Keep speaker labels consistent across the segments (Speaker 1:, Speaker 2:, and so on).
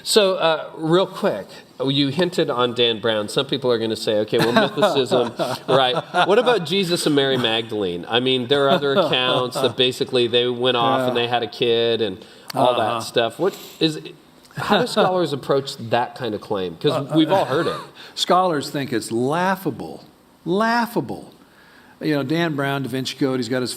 Speaker 1: So, real quick, you hinted on Dan Brown. Some people are going to say, okay, well, mythicism, right. What about Jesus and Mary Magdalene? I mean, there are other accounts that basically they went off and they had a kid and all that stuff. How do scholars approach that kind of claim? Because we've all heard it.
Speaker 2: Scholars think it's laughable. Laughable. You know, Dan Brown, Da Vinci Code, he's got his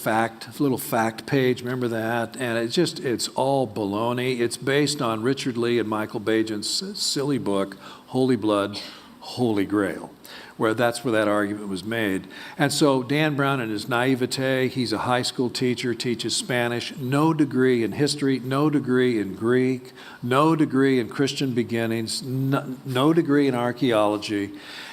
Speaker 2: little fact page, remember that? And it's all baloney. It's based on Richard Lee and Michael Bajan's silly book, Holy Blood, Holy Grail, where that's where that argument was made. And so Dan Brown, in his naivete, he's a high school teacher, teaches Spanish, no degree in history, no degree in Greek, no degree in Christian beginnings, no degree in archaeology.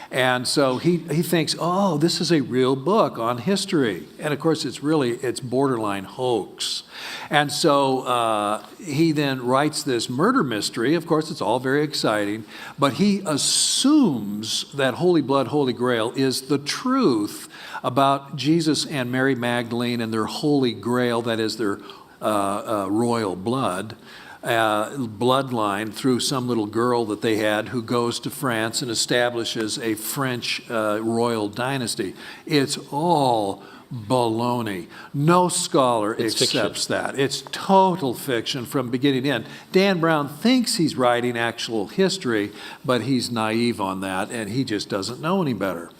Speaker 2: And so he thinks, oh, this is a real book on history. And of course, it's borderline hoax. And so he then writes this murder mystery. Of course, it's all very exciting. But he assumes that Holy Blood, Holy Grail is the truth about Jesus and Mary Magdalene and their Holy Grail, that is their royal blood. Bloodline through some little girl that they had who goes to France and establishes a French royal dynasty. It's all baloney. No scholar accepts that. It's total fiction from beginning to end. Dan Brown thinks he's writing actual history, but he's naive on that, and he just doesn't know any better.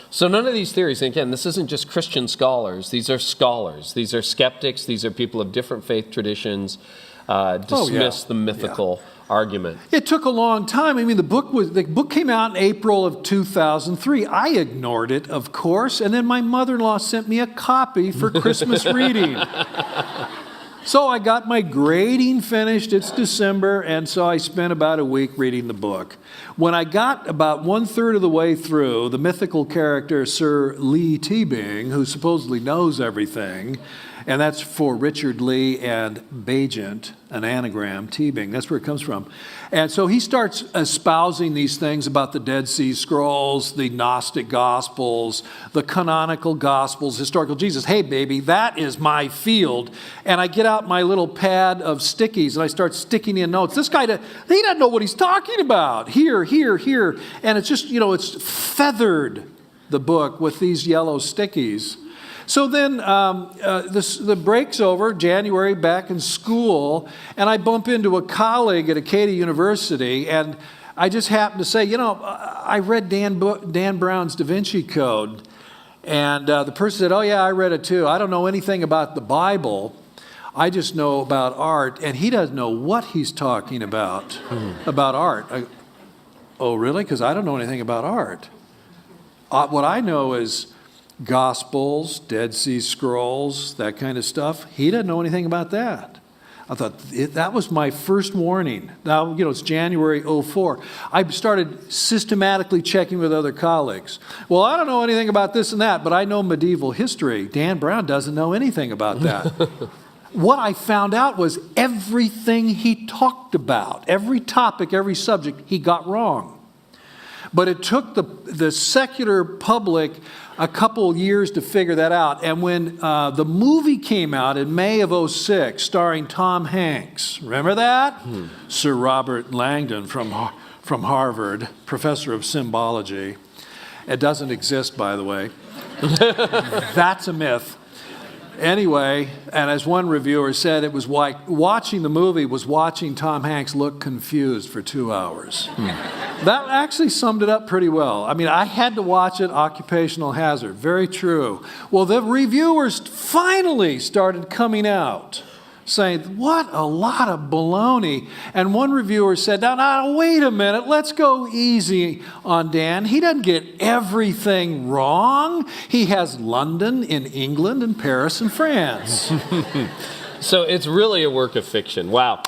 Speaker 1: So none of these theories, and again, this isn't just Christian scholars. These are scholars. These are skeptics. These are people of different faith traditions. Dismiss the mythical argument.
Speaker 2: It took a long time. I mean, the book came out in April of 2003. I ignored it, of course, and then my mother-in-law sent me a copy for Christmas reading. So I got my grading finished. It's December, and so I spent about a week reading the book. When I got about 1/3 of the way through, the mythical character Sir Lee Teabing, who supposedly knows everything, and that's for Richard Lee and Bajent, an anagram, Teabing. That's where it comes from. And so he starts espousing these things about the Dead Sea Scrolls, the Gnostic Gospels, the canonical Gospels, historical Jesus. Hey, baby, that is my field. And I get out my little pad of stickies and I start sticking in notes. This guy, he doesn't know what he's talking about. Here, here, here. And it's just, it's feathered, the book, with these yellow stickies. So then the break's over, January, back in school, and I bump into a colleague at Acadia University, and I just happened to say, I read Dan Brown's Da Vinci Code, and the person said, oh yeah, I read it too. I don't know anything about the Bible. I just know about art, and he doesn't know what he's talking about art. Oh, really? Because I don't know anything about art. What I know is Gospels, Dead Sea Scrolls, that kind of stuff. He doesn't know anything about that. I thought that was my first warning. Now, it's January 2004. I started systematically checking with other colleagues. Well, I don't know anything about this and that, but I know medieval history. Dan Brown doesn't know anything about that. What I found out was everything he talked about, every topic, every subject, he got wrong. But it took the secular public a couple years to figure that out. And when the movie came out in May of 2006, starring Tom Hanks, remember that? Sir Robert Langdon from Harvard, professor of symbology. It doesn't exist, by the way. That's a myth. Anyway, and as one reviewer said, it was like watching the movie was watching Tom Hanks look confused for 2 hours. That actually summed it up pretty well. I mean, I had to watch it, occupational hazard. Very true. Well, the reviewers finally started coming out saying, what a lot of baloney. And one reviewer said, now, wait a minute, let's go easy on Dan. He doesn't get everything wrong. He has London in England and Paris in France.
Speaker 1: So it's really a work of fiction. Wow.